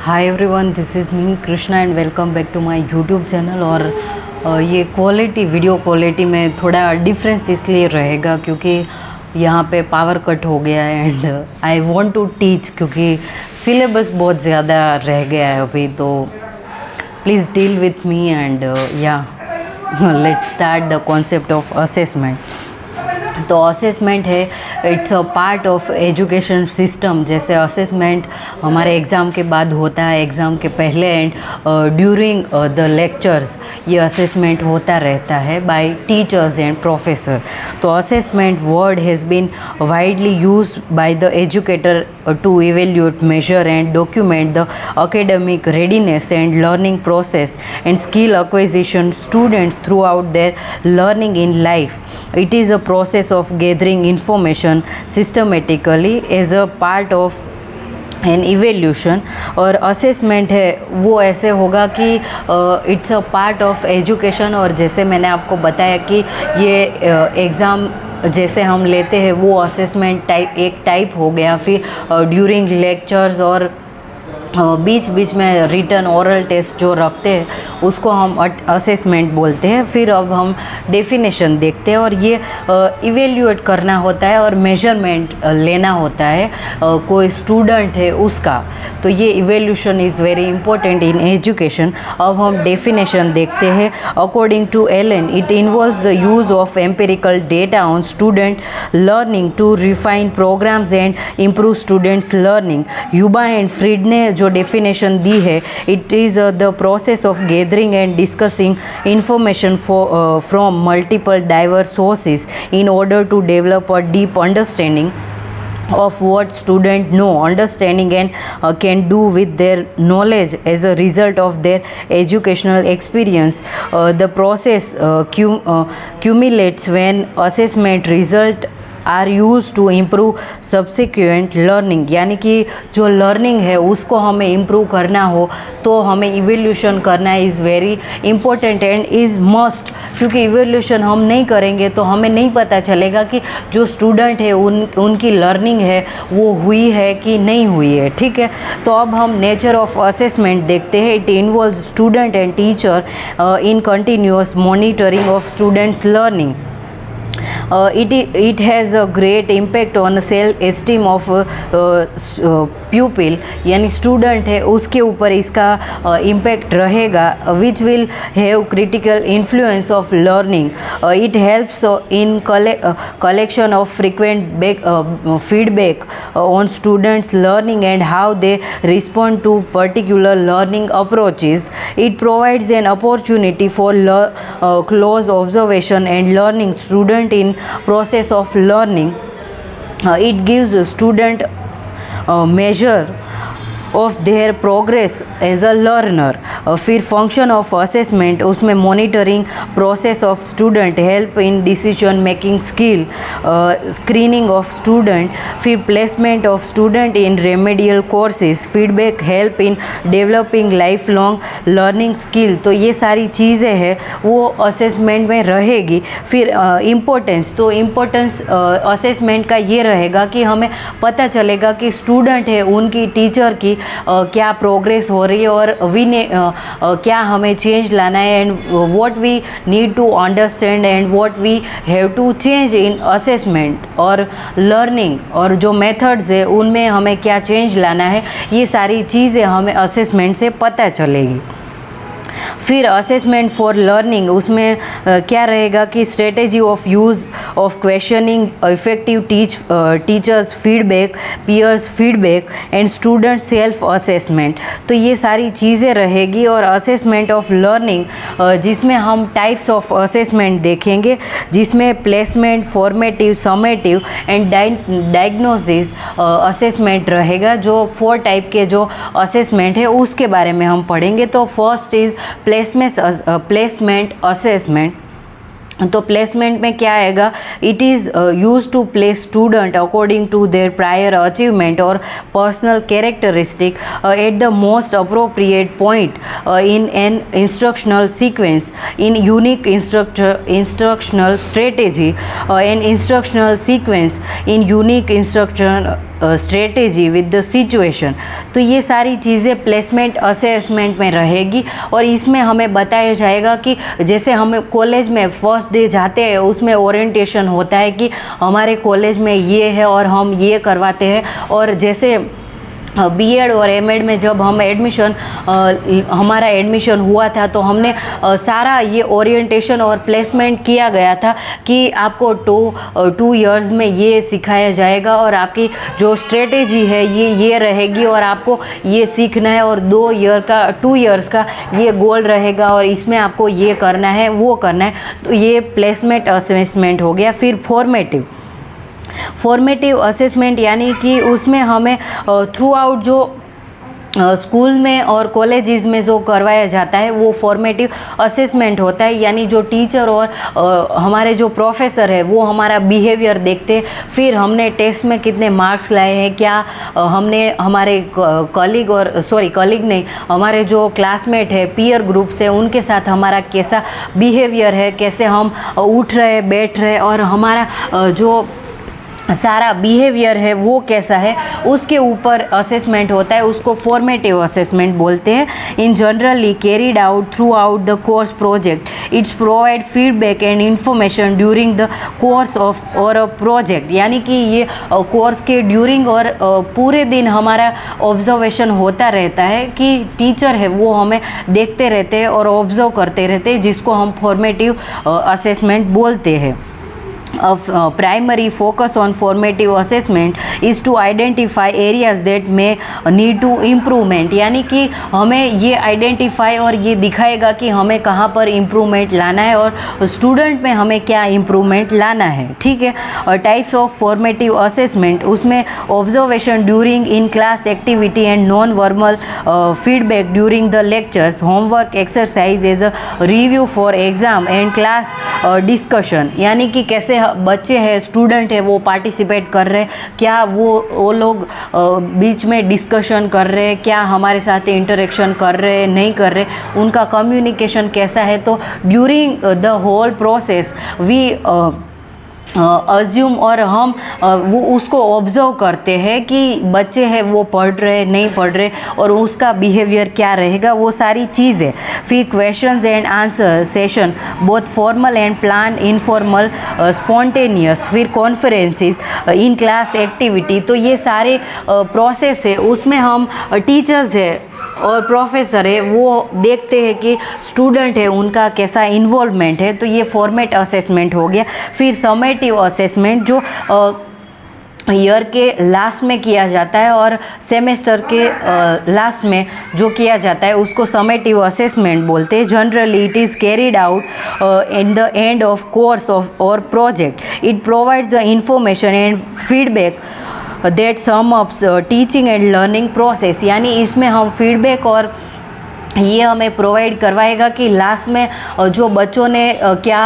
Hi everyone, this is me Krishna and welcome back to my YouTube channel. और ये video quality में थोड़ा difference इसलिए रहेगा क्योंकि यहाँ पे पावर कट हो गया है and I want to teach, क्योंकि सिलेबस बहुत ज़्यादा रह गया है अभी। तो please deal with me and let's start the concept of assessment. तो असेसमेंट है, it's a part of education system. जैसे असेसमेंट हमारे एग्ज़ाम के बाद होता है, एग्ज़ाम के पहले एंड ड्यूरिंग द लेक्चर्स ये असेसमेंट होता रहता है बाय टीचर्स एंड प्रोफेसर। तो assessment word has been widely used by the educator to evaluate, measure and document the academic readiness and learning process and skill acquisition students throughout their learning in life. It is a process of gathering information systematically as a part of an evaluation. और assessment है वो ऐसे होगा कि it's a part of education. और जैसे मैंने आपको बताया कि ये एग्ज़ाम जैसे हम लेते हैं वो असेसमेंट एक टाइप हो गया। फिर ड्यूरिंग लेक्चर्स और बीच बीच में रिटन ओरल टेस्ट जो रखते हैं उसको हम असेसमेंट बोलते हैं। फिर अब हम डेफिनेशन देखते हैं और ये इवेल्यूएट करना होता है और मेजरमेंट लेना होता है कोई स्टूडेंट है उसका। तो ये evaluation is very important in education. अब हम डेफिनेशन देखते हैं। According to Allen, it involves the use of empirical data on student learning to refine programs and improve students learning. Huba and Freed ने जो डेफिनेशन दी है, it is the process of gathering and discussing information from multiple diverse sources in order to develop a deep understanding of what student know, understanding and can do with their knowledge as a result of their educational experience. The process cumulates when assessment result are use to improve subsequent learning. यानी कि जो learning है उसको हमें improve करना हो तो हमें इवेल्यूशन करना is very important and is must. क्योंकि इवेल्यूशन हम नहीं करेंगे तो हमें नहीं पता चलेगा कि जो स्टूडेंट है उनकी लर्निंग है वो हुई है कि नहीं हुई है। ठीक है, तो अब हम नेचर ऑफ असेसमेंट देखते हैं। It involve student and teacher in continuous monitoring of students learning. It has a great impact on self esteem of pupil, यानी स्टूडेंट है उसके ऊपर इसका इम्पैक्ट रहेगा, which will have critical influence of learning. It helps in collection of frequent feedback on students learning and how they respond to particular learning approaches. It provides an opportunity for close observation and learning student in process of learning. It gives a student a measure of their progress as a learner. फिर function of assessment, उसमें monitoring process of student, help in decision making skill, screening of student, फिर placement of student in remedial courses, feedback, help in developing life long learning skill. तो ये सारी चीज़ें हैं वो assessment में रहेगी. फिर इम्पोर्टेंस, तो इम्पोर्टेंस असेसमेंट का ये रहेगा कि हमें पता चलेगा कि स्टूडेंट है उनकी टीचर की क्या प्रोग्रेस हो रही है और क्या हमें चेंज लाना है and what we need to understand and what we have to change in assessment और लर्निंग, और जो मेथड्स है उनमें हमें क्या चेंज लाना है, ये सारी चीज़ें हमें असेसमेंट से पता चलेगी. फिर असेसमेंट फॉर लर्निंग, उसमें क्या रहेगा कि strategy of use of questioning, effective teachers feedback, peers feedback and student self assessment. तो ये सारी चीज़ें रहेगी. और असेसमेंट ऑफ लर्निंग जिसमें हम टाइप्स ऑफ असेसमेंट देखेंगे, जिसमें placement, formative, summative and diagnosis assessment रहेगा. जो 4 टाइप के जो असेसमेंट है उसके बारे में हम पढ़ेंगे. तो फर्स्ट इज़ प्लेसमेंट असेसमेंट. तो प्लेसमेंट में क्या आएगा, it is use to place student according to their prior achievement और personal characteristic at the most appropriate point in an instructional sequence in unique instructional strategy and instructional sequence in unique instruction strategy with the situation. तो ये सारी चीज़ें placement assessment में रहेगी और इसमें हमें बताया जाएगा कि जैसे हम कॉलेज में फर्स्ट डे जाते हैं उसमें ओरिएंटेशन होता है कि हमारे कॉलेज में ये है और हम ये करवाते हैं, और जैसे बीएड और एमएड में जब हम हमारा एडमिशन हुआ था तो हमने सारा ये ओरिएंटेशन और प्लेसमेंट किया गया था कि आपको 2 इयर्स में ये सिखाया जाएगा और आपकी जो स्ट्रेटेजी है ये रहेगी और आपको ये सीखना है, और 2 इयर्स का ये गोल रहेगा और इसमें आपको ये करना है वो करना है। तो ये प्लेसमेंट असेसमेंट हो गया। फिर फॉर्मेटिव असेसमेंट यानी कि उसमें हमें थ्रू आउट जो स्कूल में और कॉलेजेस में जो करवाया जाता है वो फॉर्मेटिव असेसमेंट होता है, यानी जो टीचर और हमारे जो प्रोफेसर है वो हमारा बिहेवियर देखते हैं। फिर हमने टेस्ट में कितने मार्क्स लाए हैं, क्या हमने हमारे कलीग नहीं, हमारे जो क्लासमेट है पीयर ग्रुप से उनके साथ हमारा कैसा बिहेवियर है, कैसे हम उठ रहे बैठ रहे और हमारा जो सारा बिहेवियर है वो कैसा है, उसके ऊपर असेसमेंट होता है। उसको फॉर्मेटिव असेसमेंट बोलते हैं। इन generally carried out through out the course project. It's provide feedback and information during the course of और अ प्रोजेक्ट, यानी कि ये कोर्स के ड्यूरिंग और पूरे दिन हमारा ऑब्जर्वेशन होता रहता है कि टीचर है वो हमें देखते रहते हैं और ऑब्जर्व करते रहते हैं, जिसको हम फॉर्मेटिव असेसमेंट बोलते हैं। Primary focus on formative assessment is to identify areas that may need to improvement, यानी कि हमें ये आइडेंटिफाई और ये दिखाएगा कि हमें कहाँ पर इम्प्रूवमेंट लाना है और स्टूडेंट में हमें क्या इम्प्रूवमेंट लाना है। ठीक है। और टाइप्स ऑफ फॉर्मेटिव असेसमेंट, उसमें observation during in class activity and non verbal feedback during the lectures, homework exercise as a review for exam and class discussion, यानी कि कैसे बच्चे हैं स्टूडेंट है वो पार्टिसिपेट कर रहे हैं, क्या वो लोग बीच में डिस्कशन कर रहे हैं, क्या हमारे साथ इंटरेक्शन कर रहे हैं नहीं कर रहे, उनका कम्युनिकेशन कैसा है। तो during the whole process we assume और हम वो उसको ऑब्जर्व करते हैं कि बच्चे हैं वो पढ़ रहे नहीं पढ़ रहे और उसका बिहेवियर क्या रहेगा, वो सारी चीज़ें। फिर questions and answer session both formal and plan, informal, spontaneous, फिर कॉन्फ्रेंसेस, इन क्लास एक्टिविटी। तो ये सारे प्रोसेस है, उसमें हम टीचर्स है और प्रोफेसर है वो देखते हैं कि स्टूडेंट है उनका कैसा इन्वॉल्वमेंट है। तो ये फॉर्मेट असेसमेंट हो गया। फिर समेटिव असेसमेंट जो ईयर के लास्ट में किया जाता है और सेमेस्टर के लास्ट में जो किया जाता है उसको समेटिव असेसमेंट बोलते हैं। Generally it is carried out in the end of course of और project. It provides the information and feedback that sum ups teaching and learning process, यानी इसमें हम फीडबैक और ये हमें प्रोवाइड करवाएगा कि लास्ट में जो बच्चों ने क्या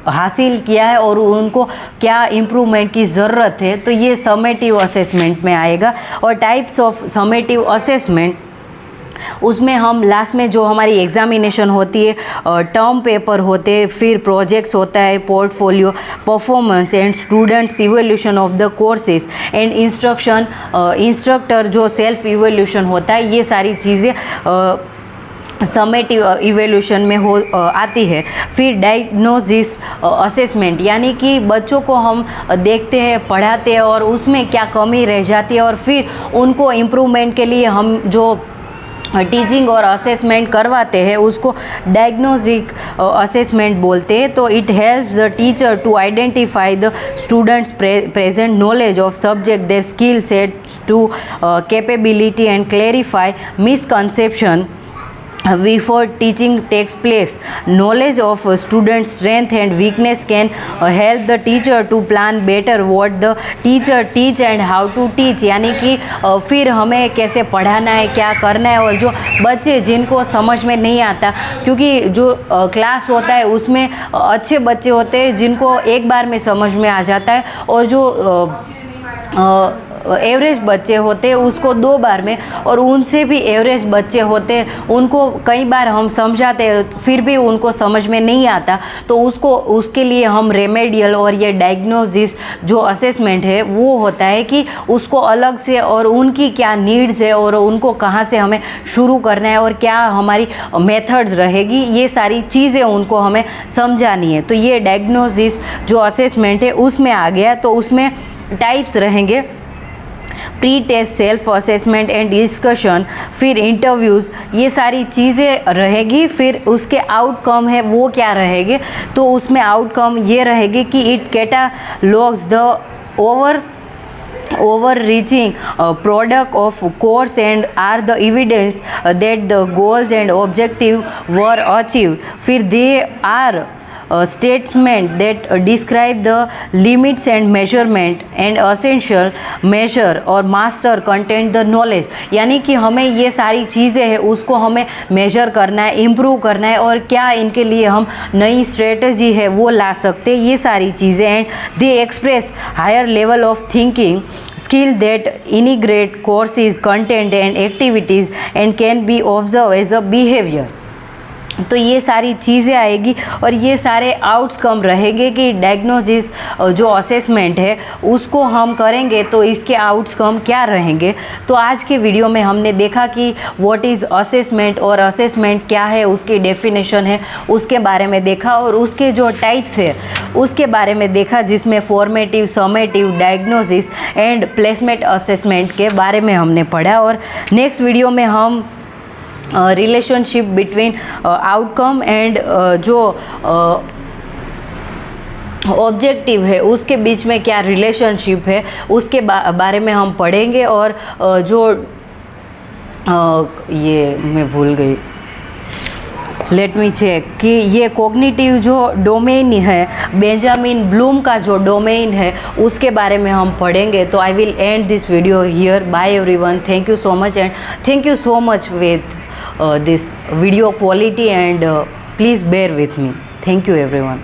हासिल किया है और उनको क्या इम्प्रूवमेंट की ज़रूरत है। तो ये समेटिव असेसमेंट में आएगा। और टाइप्स ऑफ समेटिव असेसमेंट, उसमें हम लास्ट में जो हमारी एग्जामिनेशन होती है, टर्म पेपर होते हैं, फिर प्रोजेक्ट्स होता है, portfolio, performance and students evolution of the courses and instructor जो सेल्फ इवोल्यूशन होता है, ये सारी चीज़ें समेटिव इवोल्यूशन में आती है। फिर डायग्नोसिस असेसमेंट, यानी कि बच्चों को हम देखते हैं पढ़ाते हैं और उसमें क्या कमी रह जाती है और फिर उनको इम्प्रूवमेंट के लिए हम जो टीचिंग और असेसमेंट करवाते हैं उसको डायग्नोस्टिक असेसमेंट बोलते हैं। तो it helps the teacher to identify the students present knowledge of subject, their skill sets to capability and clarify misconception before teaching takes place. Knowledge of students' strength and weakness can help the teacher to plan better what the teacher teach and how to teach, यानी कि फिर हमें कैसे पढ़ाना है, क्या करना है। और जो बच्चे जिनको समझ में नहीं आता, क्योंकि जो क्लास होता है उसमें अच्छे बच्चे होते हैं जिनको एक बार में समझ में आ जाता है, और जो एवरेज बच्चे होते हैं उसको 2 बार में, और उनसे भी एवरेज बच्चे होते हैं उनको कई बार हम समझाते हैं फिर भी उनको समझ में नहीं आता, तो उसके लिए हम रेमेडियल और ये डायग्नोसिस जो असेसमेंट है वो होता है कि उसको अलग से और उनकी क्या नीड्स है और उनको कहाँ से हमें शुरू करना है और क्या हमारी मेथड्स रहेगी, ये सारी चीज़ें उनको हमें समझानी है। तो ये डायग्नोसिस जो असेसमेंट है उसमें आ गया। तो उसमें टाइप्स रहेंगे, pre test, self assessment and discussion, फिर इंटरव्यूज़, ये सारी चीज़ें रहेगी। फिर उसके आउटकम है वो क्या रहेंगे, तो उसमें आउटकम ये रहेगी कि it catalogues the overreaching product of course and are the evidence that the goals and objective were achieved. फिर they are statements that describe the limits and measurement and essential measure और master content the knowledge, यानी कि हमें ये सारी चीज़ें हैं उसको हमें मेजर करना है, इम्प्रूव करना है और क्या इनके लिए हम नई स्ट्रेटजी है वो ला सकते हैं, ये सारी चीज़ें। And they express higher level of thinking skill that integrate courses, content and activities and can be observed as a behavior। तो ये सारी चीज़ें आएगी और ये सारे आउटकम रहेंगे कि डायग्नोसिस जो असेसमेंट है उसको हम करेंगे तो इसके आउटकम क्या रहेंगे। तो आज के वीडियो में हमने देखा कि व्हाट इज़ असेसमेंट और असेसमेंट क्या है, उसकी डेफिनेशन है उसके बारे में देखा और उसके जो टाइप्स है उसके बारे में देखा, जिसमें formative, summative, diagnosis and placement assessment के बारे में हमने पढ़ा। और नेक्स्ट वीडियो में हम रिलेशनशिप बिटवीन आउटकम एंड जो ऑब्जेक्टिव है उसके बीच में क्या रिलेशनशिप है उसके बारे में हम पढ़ेंगे। और जो ये मैं भूल गई, लेट मी चेक कि ये कॉग्निटिव जो डोमेन है, बेंजामिन ब्लूम का जो डोमेन है उसके बारे में हम पढ़ेंगे। तो I will end this video here. Bye everyone, thank you so much and thank you so much with this video quality and please bear with me. Thank you everyone.